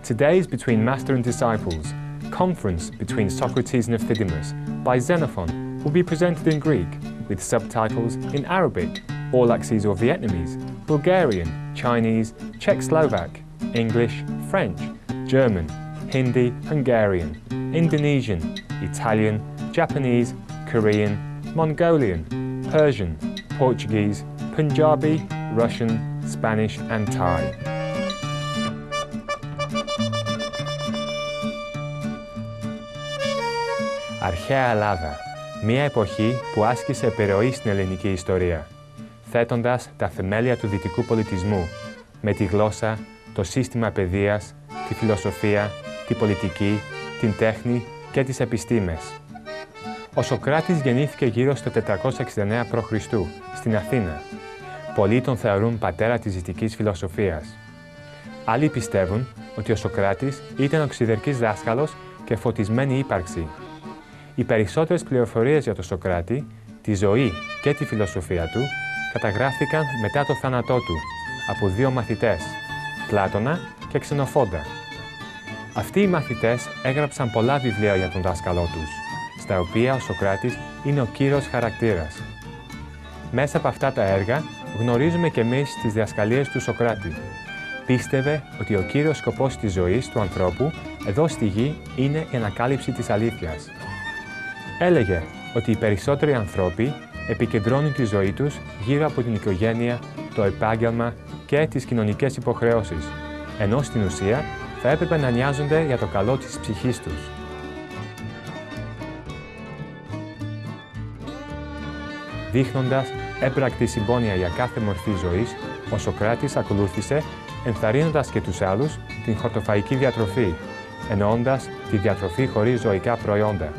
Today's Between Master and Disciples, Conference Between Socrates and Euthydemus by Xenophon will be presented in Greek with subtitles in Arabic, Aulaxese or Vietnamese, Bulgarian, Chinese, Czech Slovak, English, French, German, Hindi, Hungarian, Indonesian, Italian, Japanese, Korean, Mongolian, Persian, Portuguese, Punjabi, Russian, Spanish and Thai. Αρχαία Ελλάδα. Μια εποχή που άσκησε επιρροή στην ελληνική ιστορία, θέτοντας τα θεμέλια του δυτικού πολιτισμού, με τη γλώσσα, το σύστημα παιδείας, τη φιλοσοφία, τη πολιτική, την τέχνη και τις επιστήμες. Ο Σωκράτης γεννήθηκε γύρω στο 469 π.Χ. στην Αθήνα. Πολλοί τον θεωρούν πατέρα της δυτικής φιλοσοφίας. Άλλοι πιστεύουν ότι ο Σωκράτης ήταν οξυδερκής δάσκαλος και φωτισμένη ύπαρξη. Οι περισσότερες πληροφορίες για τον Σωκράτη, τη ζωή και τη φιλοσοφία του καταγράφηκαν μετά το θάνατό του από δύο μαθητές, Πλάτωνα και Ξενοφόντα. Αυτοί οι μαθητές έγραψαν πολλά βιβλία για τον δάσκαλό τους, στα οποία ο Σωκράτης είναι ο κύριος χαρακτήρας. Μέσα από αυτά τα έργα γνωρίζουμε και εμείς τις διδασκαλίες του Σωκράτη. Πίστευε ότι ο κύριος σκοπός της ζωής του ανθρώπου εδώ στη γη είναι η ανακάλυψη της αλήθειας. Έλεγε ότι οι περισσότεροι άνθρωποι επικεντρώνουν τη ζωή τους γύρω από την οικογένεια, το επάγγελμα και τις κοινωνικές υποχρεώσεις, ενώ στην ουσία θα έπρεπε να νοιάζονται για το καλό της ψυχής τους. Δείχνοντας έμπρακτη συμπόνια για κάθε μορφή ζωής, ο Σωκράτης ακολούθησε, ενθαρρύνοντας και τους άλλους, την χορτοφαϊκή διατροφή, εννοώντας τη διατροφή χωρίς ζωικά προϊόντα.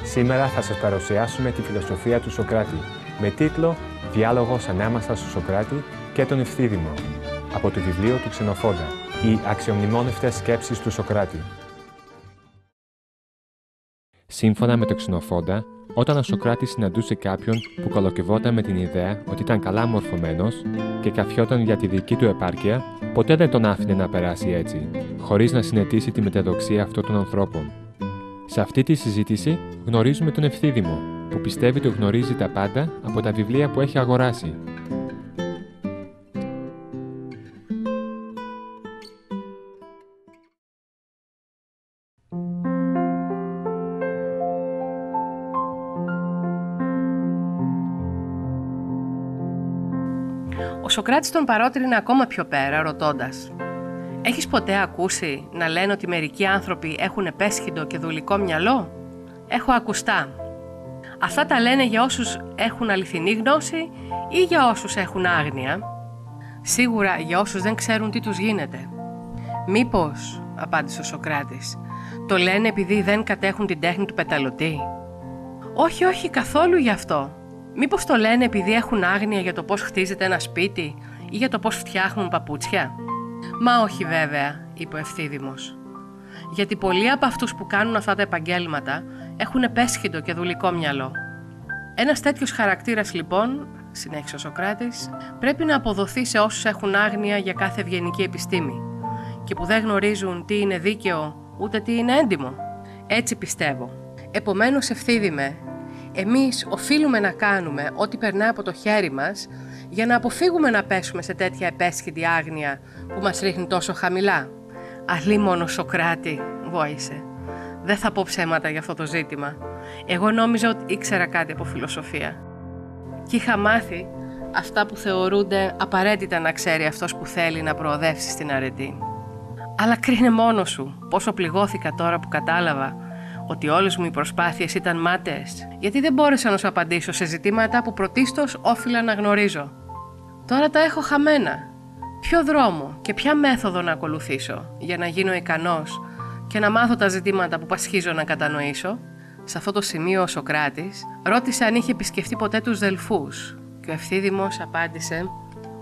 Σήμερα θα σας παρουσιάσουμε τη φιλοσοφία του Σωκράτη, με τίτλο «Διάλογος ανάμεσα στο Σωκράτη και τον Ευθύδημο», από το βιβλίο του Ξενοφόντα, «Οι αξιομνημόνευτες σκέψεις του Σωκράτη». Σύμφωνα με τον Ξενοφόντα, όταν ο Σωκράτης συναντούσε κάποιον που κολοκευόταν με την ιδέα ότι ήταν καλά μορφωμένος και καφιόταν για τη δική του επάρκεια, ποτέ δεν τον άφηνε να περάσει έτσι, χωρίς να συναισθήσει τη μεταδοξία αυτών των ανθρώπων. Σε αυτή τη συζήτηση γνωρίζουμε τον Ευθύδημο, που πιστεύει ότι γνωρίζει τα πάντα από τα βιβλία που έχει αγοράσει. Ο Σωκράτης τον παρότρινε ακόμα πιο πέρα, ρωτώντας: «Έχεις ποτέ ακούσει να λένε ότι μερικοί άνθρωποι έχουν επέσχυντο και δουλικό μυαλό?» «Έχω ακουστά. Αυτά τα λένε για όσους έχουν αληθινή γνώση ή για όσους έχουν άγνοια?» «Σίγουρα για όσους δεν ξέρουν τι τους γίνεται». «Μήπως», απάντησε ο Σωκράτης, «το λένε επειδή δεν κατέχουν την τέχνη του πεταλωτή?» «Όχι, όχι, καθόλου γι' αυτό. Μήπως το λένε επειδή έχουν άγνοια για το πώς χτίζεται ένα σπίτι ή για το πώς φτιάχνουν παπούτσια?» «Μα όχι βέβαια», είπε ο Ευθύδημος. «Γιατί πολλοί από αυτούς που κάνουν αυτά τα επαγγέλματα έχουν επέσχυντο και δουλικό μυαλό. Ένας τέτοιος χαρακτήρας λοιπόν», συνέχισε ο Σωκράτης, «πρέπει να αποδοθεί σε όσους έχουν άγνοια για κάθε ευγενική επιστήμη και που δεν γνωρίζουν τι είναι δίκαιο ούτε τι είναι έντιμο. Έτσι πιστεύω. Επομένως, Ευθύδημε, εμείς οφείλουμε να κάνουμε ό,τι περνά από το χέρι μας για να αποφύγουμε να πέσουμε σε τέτοια επέσχυντη άγνοια που μας ρίχνει τόσο χαμηλά». «Αλίμονο, Σωκράτη», βόησε. «Δεν θα πω ψέματα για αυτό το ζήτημα. Εγώ νόμιζα ότι ήξερα κάτι από φιλοσοφία. Και είχα μάθει αυτά που θεωρούνται απαραίτητα να ξέρει αυτός που θέλει να προοδεύσει στην αρετή. Αλλά κρίνε μόνος σου πόσο πληγώθηκα τώρα που κατάλαβα ότι όλες μου οι προσπάθειες ήταν μάταιες, γιατί δεν μπόρεσα να σου απαντήσω σε ζητήματα που πρωτίστως όφιλα να γνωρίζω. Τώρα τα έχω χαμένα. Ποιο δρόμο και ποια μέθοδο να ακολουθήσω για να γίνω ικανός και να μάθω τα ζητήματα που πασχίζω να κατανοήσω?» Σε αυτό το σημείο ο Σωκράτης ρώτησε αν είχε επισκεφτεί ποτέ τους Δελφούς και ο Ευθύδημος απάντησε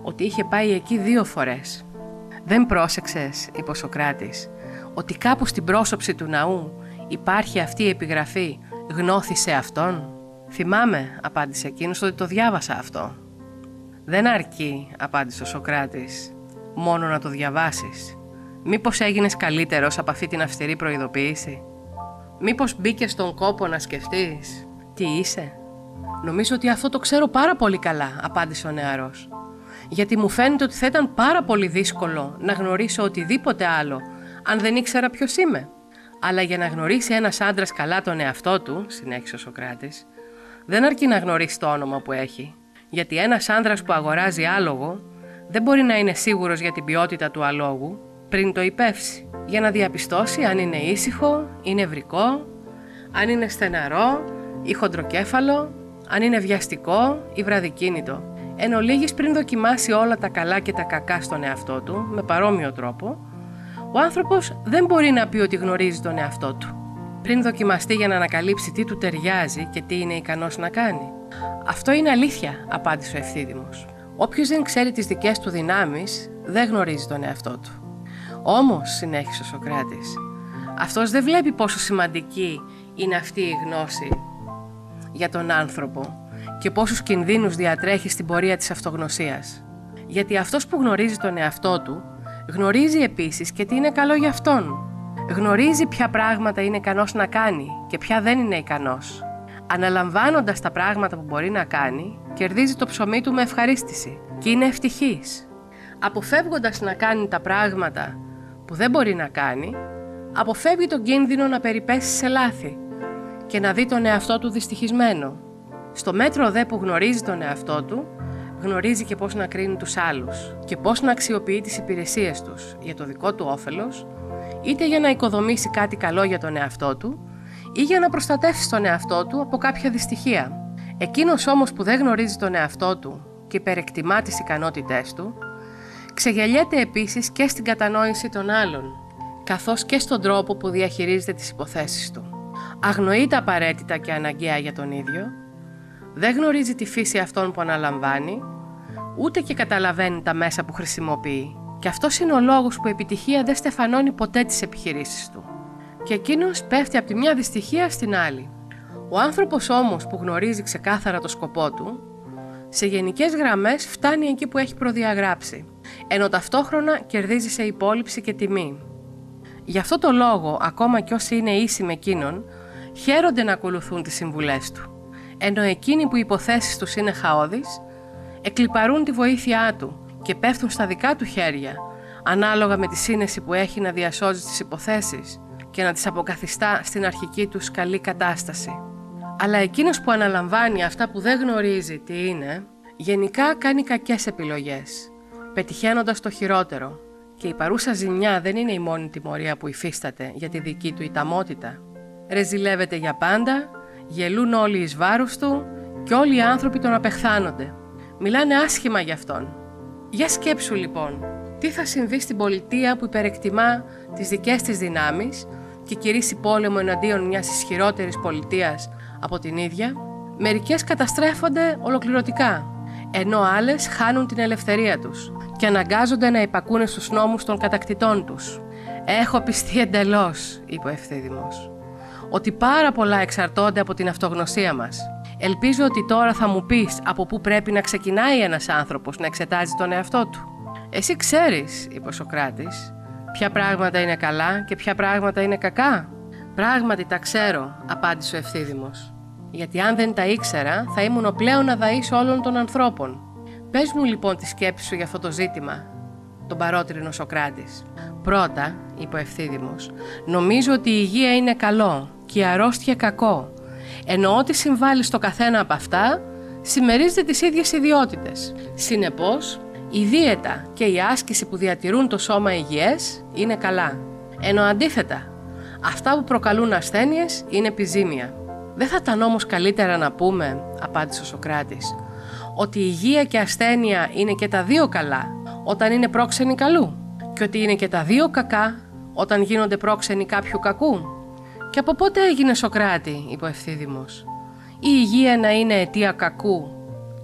ότι είχε πάει εκεί 2 φορές. «Δεν πρόσεξες», είπε ο Σωκράτης, «ότι κάπου στην πρόσωψη του ναού υπάρχει αυτή η επιγραφή «Γνώθησε αυτόν»?» «Θυμάμαι», απάντησε εκείνος, «ότι το διάβασα αυτό». «Δεν αρκεί», απάντησε ο Σωκράτης, «μόνο να το διαβάσεις. Μήπως έγινες καλύτερος από αυτή την αυστηρή προειδοποίηση? Μήπως μπήκες στον κόπο να σκεφτείς τι είσαι?» «Νομίζω ότι αυτό το ξέρω πάρα πολύ καλά», απάντησε ο νεαρός. «Γιατί μου φαίνεται ότι θα ήταν πάρα πολύ δύσκολο να γνωρίσω οτιδήποτε άλλο αν δεν ήξερα ποιος είμαι. Αλλά για να γνωρίσει ένας άντρας καλά τον εαυτό του», συνέχισε ο Σωκράτης, «δεν αρκεί να γνωρίσει το όνομα που έχει. Γιατί ένας άντρας που αγοράζει άλογο δεν μπορεί να είναι σίγουρος για την ποιότητα του αλόγου πριν το υπεύσει, για να διαπιστώσει αν είναι ήσυχο ή νευρικό, αν είναι στεναρό ή χοντροκέφαλο, αν είναι βιαστικό ή βραδικίνητο. Εν ολίγης, πριν δοκιμάσει όλα τα καλά και τα κακά στον εαυτό του με παρόμοιο τρόπο, ο άνθρωπος δεν μπορεί να πει ότι γνωρίζει τον εαυτό του. Πριν δοκιμαστεί για να ανακαλύψει τι του ταιριάζει και τι είναι ικανός να κάνει. «Αυτό είναι αλήθεια», απάντησε ο Ευθύδημος. «Όποιος δεν ξέρει τις δικές του δυνάμεις, δεν γνωρίζει τον εαυτό του. Όμως», συνέχισε ο Σωκράτης, «αυτός δεν βλέπει πόσο σημαντική είναι αυτή η γνώση για τον άνθρωπο και πόσους κινδύνους διατρέχει στην πορεία της αυτογνωσίας. Γιατί αυτός που γνωρίζει τον εαυτό του, γνωρίζει επίσης και τι είναι καλό για αυτόν. Γνωρίζει ποια πράγματα είναι ικανός να κάνει και ποια δεν είναι ικανός. Αναλαμβάνοντας τα πράγματα που μπορεί να κάνει, κερδίζει το ψωμί του με ευχαρίστηση και είναι ευτυχής. Αποφεύγοντας να κάνει τα πράγματα που δεν μπορεί να κάνει, αποφεύγει τον κίνδυνο να περιπέσει σε λάθη και να δει τον εαυτό του δυστυχισμένο. Στο μέτρο δε που γνωρίζει τον εαυτό του, γνωρίζει και πώς να κρίνει τους άλλους και πώς να αξιοποιεί τις υπηρεσίες τους για το δικό του όφελος, είτε για να οικοδομήσει κάτι καλό για τον εαυτό του ή για να προστατεύσει τον εαυτό του από κάποια δυστυχία. Εκείνος όμως που δεν γνωρίζει τον εαυτό του και υπερεκτιμά τις ικανότητές του, ξεγελιέται επίσης και στην κατανόηση των άλλων, καθώς και στον τρόπο που διαχειρίζεται τις υποθέσεις του. Αγνοεί τα απαραίτητα και αναγκαία για τον ίδιο, δεν γνωρίζει τη φύση αυτών που αναλαμβάνει, ούτε και καταλαβαίνει τα μέσα που χρησιμοποιεί. Και αυτός είναι ο λόγος που η επιτυχία δεν στεφανώνει ποτέ τις επιχειρήσεις του. Και εκείνος πέφτει από τη μια δυστυχία στην άλλη. Ο άνθρωπος όμως που γνωρίζει ξεκάθαρα το σκοπό του, σε γενικές γραμμές φτάνει εκεί που έχει προδιαγράψει, ενώ ταυτόχρονα κερδίζει σε υπόλοιψη και τιμή. Γι' αυτό το λόγο, ακόμα κι όσοι είναι ίσοι με εκείνον, χαίρονται να ακολουθούν τις συμβουλές του, ενώ εκείνοι που οι υποθέσεις τους είναι χαώδεις, εκλιπαρούν τη βοήθειά του και πέφτουν στα δικά του χέρια, ανάλογα με τη σύνεση που έχει να διασώζει τις υποθέσεις και να τις αποκαθιστά στην αρχική τους καλή κατάσταση. Αλλά εκείνος που αναλαμβάνει αυτά που δεν γνωρίζει τι είναι, γενικά κάνει κακές επιλογές, πετυχαίνοντας το χειρότερο. Και η παρούσα ζημιά δεν είναι η μόνη τιμωρία που υφίσταται για τη δική του ηταμότητα. Ρεζιλεύεται για πάντα, γελούν όλοι εις βάρος του και όλοι οι άνθρωποι τον απεχθάνονται. Μιλάνε άσχημα γι' αυτόν. Για σκέψου λοιπόν, τι θα συμβεί στην πολιτεία που υπερεκτιμά τις δικές της δυνάμεις και κηρύσσει πόλεμο εναντίον μιας ισχυρότερης πολιτείας από την ίδια. Μερικές καταστρέφονται ολοκληρωτικά, ενώ άλλες χάνουν την ελευθερία τους και αναγκάζονται να υπακούνε στους νόμους των κατακτητών τους. «Έχω πιστεί εντελώς», είπε ο Ευθύδημος, «ότι πάρα πολλά εξαρτώνται από την αυτογνωσία μας. Ελπίζω ότι τώρα θα μου πεις από πού πρέπει να ξεκινάει ένας άνθρωπος να εξετάζει τον εαυτό του». «Εσύ ξέρεις», είπε ο Σωκράτης, «ποια πράγματα είναι καλά και ποια πράγματα είναι κακά». «Πράγματι τα ξέρω», απάντησε ο Ευθύδημος, «γιατί αν δεν τα ήξερα θα ήμουν ο πλέον αδαής όλων των ανθρώπων». «Πες μου λοιπόν τη σκέψη σου για αυτό το ζήτημα», τον παρότρινε ο Σωκράτης. «Πρώτα», είπε ο Ευθύδημος, «νομίζω ότι η υγεία είναι καλό και η αρρώστια κακό, ενώ ό,τι συμβάλλει στο καθένα από αυτά συμμερίζεται τις ίδιες ιδιότητες. Συνεπώς, η δίαιτα και η άσκηση που διατηρούν το σώμα υγιές είναι καλά, ενώ αντίθετα, αυτά που προκαλούν ασθένειες είναι επιζήμια». «Δεν θα ήταν όμως καλύτερα να πούμε», απάντησε ο Σωκράτης, «ότι η υγεία και ασθένεια είναι και τα δύο καλά όταν είναι πρόξενοι καλού και ότι είναι και τα δύο κακά όταν γίνονται πρόξενοι κάποιου κακού». «Και από πότε έγινε, Σωκράτη», είπε ο Ευθύδημος, «η υγεία να είναι αιτία κακού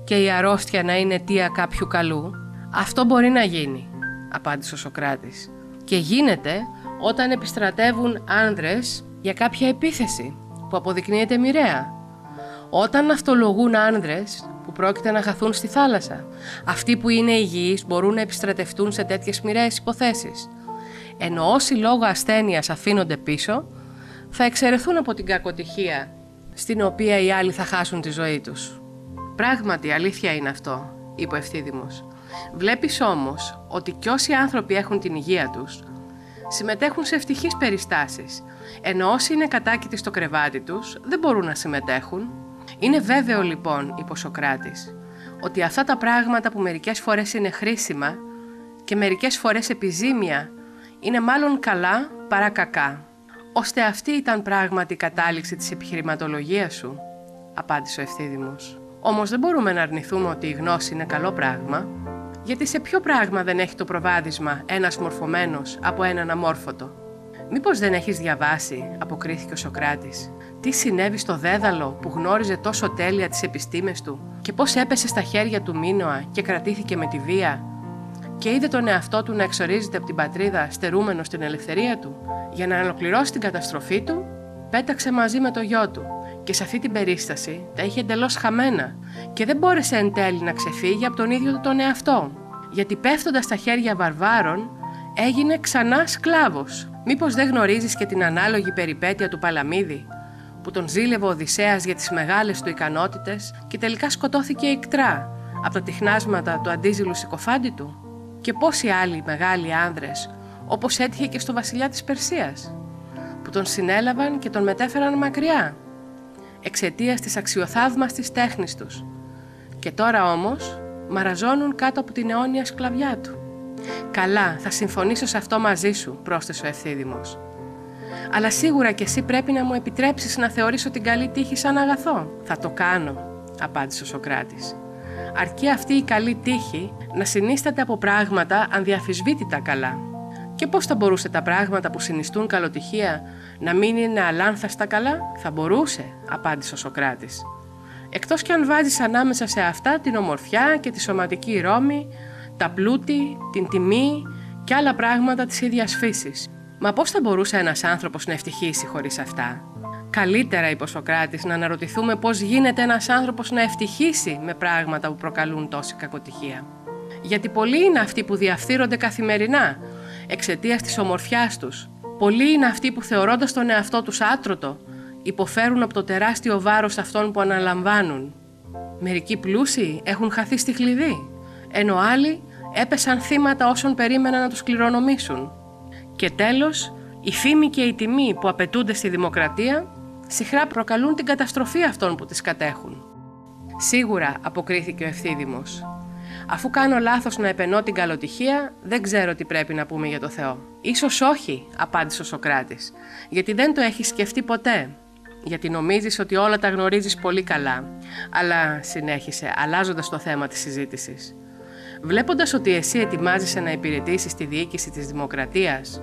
και η αρρώστια να είναι αιτία κάποιου καλού?» «Αυτό μπορεί να γίνει», απάντησε ο Σωκράτης, «και γίνεται όταν επιστρατεύουν άνδρες για κάποια επίθεση που αποδεικνύεται μοιραία. Όταν αυτολογούν άνδρες που πρόκειται να χαθούν στη θάλασσα. Αυτοί που είναι υγιείς μπορούν να επιστρατευτούν σε τέτοιες μοιραίες υποθέσεις. Ενώ όσοι λόγω ασθένειας αφήνονται πίσω, θα εξαιρεθούν από την κακοτυχία στην οποία οι άλλοι θα χάσουν τη ζωή τους. Πράγματι, αλήθεια είναι αυτό, είπε ο Ευθύδημος. Βλέπεις όμως ότι κι όσοι άνθρωποι έχουν την υγεία τους, συμμετέχουν σε ευτυχείς περιστάσεις, ενώ όσοι είναι κατάκητοι στο κρεβάτι τους δεν μπορούν να συμμετέχουν. Είναι βέβαιο λοιπόν, είπε ο Σωκράτης, ότι αυτά τα πράγματα που μερικές φορές είναι χρήσιμα και μερικές φορές επιζήμια είναι μάλλον καλά παρά κακά. Ώστε αυτή ήταν πράγματι η κατάληξη της επιχειρηματολογίας σου, απάντησε ο Ευθύδημος. Όμως δεν μπορούμε να αρνηθούμε ότι η γνώση είναι καλό πράγμα, γιατί σε ποιο πράγμα δεν έχει το προβάδισμα ένας μορφωμένος από έναν αμόρφωτο? Μήπως δεν έχεις διαβάσει, αποκρίθηκε ο Σωκράτης, τι συνέβη στο Δέδαλο που γνώριζε τόσο τέλεια τις επιστήμες του και πώς έπεσε στα χέρια του Μίνωα και κρατήθηκε με τη βία και είδε τον εαυτό του να εξορίζεται από την πατρίδα στερούμενο στην ελευθερία του? Για να ολοκληρώσει την καταστροφή του, πέταξε μαζί με το γιο του και σε αυτή την περίσταση τα είχε εντελώς χαμένα και δεν μπόρεσε εν τέλει να ξεφύγει από τον ίδιο του τον εαυτό, γιατί πέφτοντας στα χέρια βαρβάρων έγινε ξανά σκλάβος. Μήπως δεν γνωρίζεις και την ανάλογη περιπέτεια του Παλαμίδη, που τον ζήλευε ο Οδυσσέας για τις μεγάλες του ικανότητες και τελικά σκοτώθηκε ικτρά από τα τιχνάσματα του αντίζηλου συκοφάντη του? Και πόσοι άλλοι μεγάλοι άνδρες, όπως έτυχε και στο βασιλιά της Περσίας, που τον συνέλαβαν και τον μετέφεραν μακριά εξαιτίας της αξιοθαύμαστης τέχνης τους, και τώρα όμως μαραζώνουν κάτω από την αιώνια σκλαβιά του. Καλά, θα συμφωνήσω σε αυτό μαζί σου, πρόσθεσε ο Ευθύδημος. Αλλά σίγουρα και εσύ πρέπει να μου επιτρέψεις να θεωρήσω την καλή τύχη σαν αγαθό. Θα το κάνω, απάντησε ο Σωκράτης. Αρκεί αυτή η καλή τύχη να συνίσταται από πράγματα ανδιαφυσβήτητα καλά. Και πώς θα μπορούσε τα πράγματα που συνιστούν καλοτυχία να μην είναι αλάνθαστα καλά? Θα μπορούσε, απάντησε ο Σωκράτης. Εκτός κι αν βάζεις ανάμεσα σε αυτά την ομορφιά και τη σωματική ρόμη, τα πλούτη, την τιμή και άλλα πράγματα της ίδιας φύσης. Μα πώς θα μπορούσε ένας άνθρωπος να ευτυχήσει χωρίς αυτά? Καλύτερα, είπε ο Σωκράτης, να αναρωτηθούμε πώς γίνεται ένας άνθρωπος να ευτυχήσει με πράγματα που προκαλούν τόση κακοτυχία. Γιατί πολλοί είναι αυτοί που διαφθείρονται καθημερινά εξαιτίας της ομορφιάς τους. Πολλοί είναι αυτοί που, θεωρώντας τον εαυτό τους άτρωτο, υποφέρουν από το τεράστιο βάρος αυτών που αναλαμβάνουν. Μερικοί πλούσιοι έχουν χαθεί στη χλειδί, ενώ άλλοι έπεσαν θύματα όσων περίμεναν να τους κληρονομήσουν. Και τέλος, η φήμη και η τιμή που απαιτούνται στη δημοκρατία συχνά προκαλούν την καταστροφή αυτών που τις κατέχουν. Σίγουρα, αποκρίθηκε ο Ευθύδημος. Αφού κάνω λάθος να επενώ την καλοτυχία, δεν ξέρω τι πρέπει να πούμε για το Θεό. Ίσως όχι, απάντησε ο Σωκράτης, γιατί δεν το έχεις σκεφτεί ποτέ. Γιατί νομίζεις ότι όλα τα γνωρίζεις πολύ καλά. Αλλά, συνέχισε, αλλάζοντας το θέμα της συζήτησης, βλέποντας ότι εσύ ετοιμάζεσαι να υπηρετήσεις τη διοίκηση της δημοκρατίας,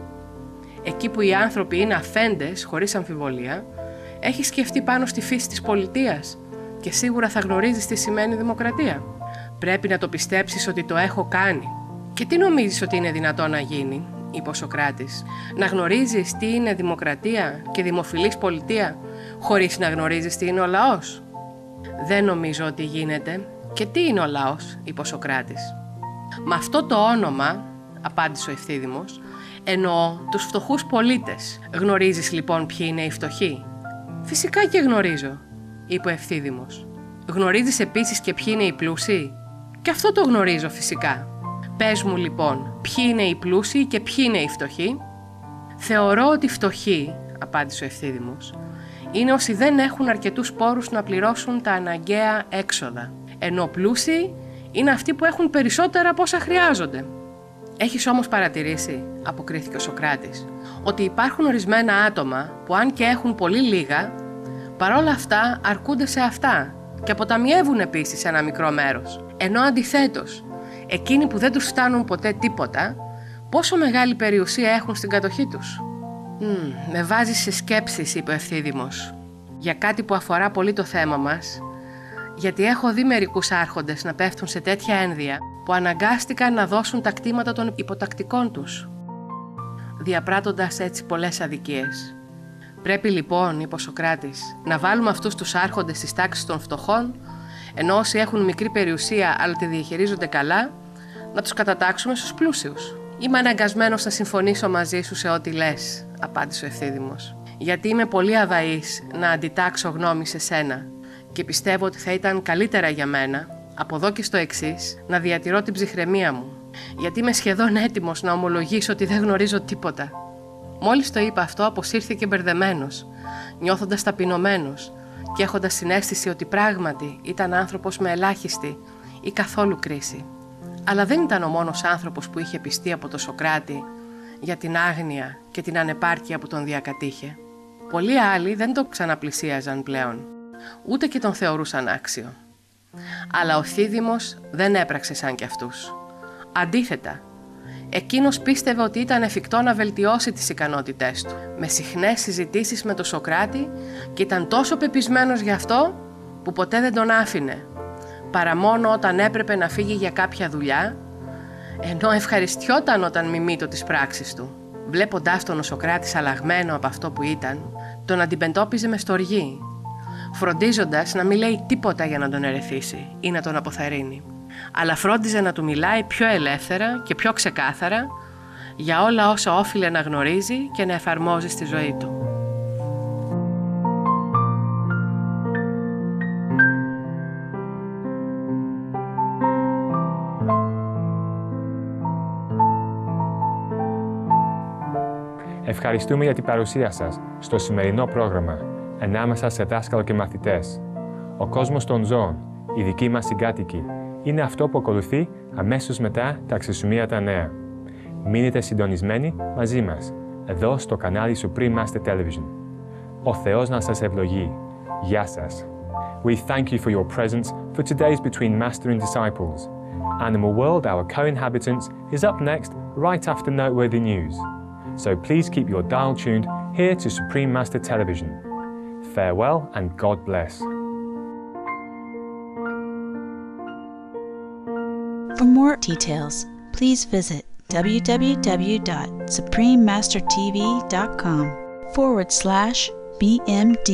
εκεί που οι άνθρωποι είναι αφέντες, χωρίς αμφιβολία, έχεις σκεφτεί πάνω στη φύση της πολιτείας και σίγουρα θα γνωρίζεις τι σημαίνει δημοκρατία. Πρέπει να το πιστέψεις ότι το έχω κάνει. Και τι νομίζεις ότι είναι δυνατό να γίνει, είπε ο Σωκράτης, να γνωρίζεις τι είναι δημοκρατία και δημοφιλής πολιτεία χωρίς να γνωρίζεις τι είναι ο λαός? Δεν νομίζω ότι γίνεται. Και τι είναι ο λαός, είπε ο Σωκράτης. Με αυτό το όνομα, απάντησε ο Ευθύδημος, εννοώ τους φτωχούς πολίτες. Γνωρίζεις λοιπόν ποιοι είναι οι φτωχοί? Φυσικά και γνωρίζω, είπε ο Ευθύδημος. Γνωρίζεις επίσης και ποιοι είναι οι πλούσιοι? Και αυτό το γνωρίζω φυσικά. Πες μου λοιπόν, ποιοι είναι οι πλούσιοι και ποιοι είναι οι φτωχοί? Θεωρώ ότι φτωχοί, απάντησε ο Ευθύδημος, είναι όσοι δεν έχουν αρκετούς πόρους να πληρώσουν τα αναγκαία έξοδα, ενώ πλούσιοι είναι αυτοί που έχουν περισσότερα από όσα χρειάζονται. Έχεις όμως παρατηρήσει, αποκρίθηκε ο Σωκράτης, ότι υπάρχουν ορισμένα άτομα που αν και έχουν πολύ λίγα, παρόλα αυτά αρκούνται σε αυτά και αποταμιεύουν επίσης ένα μικρό μέρος. Ενώ αντιθέτως, εκείνοι που δεν τους φτάνουν ποτέ τίποτα, πόσο μεγάλη περιουσία έχουν στην κατοχή τους? Με βάζεις σε σκέψεις, είπε ο Ευθύδημος, για κάτι που αφορά πολύ το θέμα μας, γιατί έχω δει μερικούς άρχοντες να πέφτουν σε τέτοια ένδια που αναγκάστηκαν να δώσουν τα κτήματα των υποτακτικών τους, διαπράττοντας έτσι πολλές αδικίες. Πρέπει λοιπόν, είπε ο Σωκράτης, να βάλουμε αυτούς τους άρχοντες στις τάξεις των φτωχών, Ενώ όσοι έχουν μικρή περιουσία αλλά τη διαχειρίζονται καλά, να τους κατατάξουμε στους πλούσιους. Είμαι αναγκασμένος να συμφωνήσω μαζί σου σε ό,τι λες, απάντησε ο Ευθύδημος. Γιατί είμαι πολύ αδαής να αντιτάξω γνώμη σε σένα και πιστεύω ότι θα ήταν καλύτερα για μένα, από εδώ και στο εξής, να διατηρώ την ψυχραιμία μου. Γιατί είμαι σχεδόν έτοιμος να ομολογήσω ότι δεν γνωρίζω τίποτα. Μόλις το είπα αυτό, αποσύρθηκε μπερδεμένος, νιώθοντας ταπεινωμένος και έχοντας συναίσθηση ότι πράγματι ήταν άνθρωπος με ελάχιστη ή καθόλου κρίση. Αλλά δεν ήταν ο μόνος άνθρωπος που είχε πιστεί από τον Σωκράτη για την άγνοια και την ανεπάρκεια που τον διακατήχε. Πολλοί άλλοι δεν τον ξαναπλησίαζαν πλέον, ούτε και τον θεωρούσαν άξιο. Αλλά ο Θίδημος δεν έπραξε σαν κι αυτούς. Αντίθετα, εκείνος πίστευε ότι ήταν εφικτό να βελτιώσει τις ικανότητές του, με συχνές συζητήσεις με τον Σωκράτη, και ήταν τόσο πεπισμένος γι' αυτό που ποτέ δεν τον άφηνε, παρά μόνο όταν έπρεπε να φύγει για κάποια δουλειά, ενώ ευχαριστιόταν όταν μιμήτο τις πράξεις του. Βλέποντάς τον ο Σωκράτης αλλαγμένο από αυτό που ήταν, τον αντιμετώπιζε με στοργή, φροντίζοντας να μην λέει τίποτα για να τον ερεθίσει ή να τον αποθαρρύνει. Αλλά φρόντιζε να του μιλάει πιο ελεύθερα και πιο ξεκάθαρα για όλα όσα όφιλε να γνωρίζει και να εφαρμόζει στη ζωή του. Ευχαριστούμε για την παρουσία σας στο σημερινό πρόγραμμα «Ανάμεσα σε δάσκαλο και μαθητές». Ο κόσμος των ζώων, οι δικοί μας συγκάτοικοι, είναι αυτό που ακολουθεί αμέσως μετά τα αξιοσημείωτα νέα. Μείνετε συντονισμένοι μαζί μας, εδώ στο κανάλι Supreme Master Television. Ο Θεός να σας ευλογεί. Γεια σας. We thank you for your presence for today's Between Master and Disciples. Animal World, our co-inhabitants, is up next right after noteworthy news. So please keep your dial tuned here to Supreme Master Television. Farewell and God bless. For more details, please visit www.suprememastertv.com/BMD.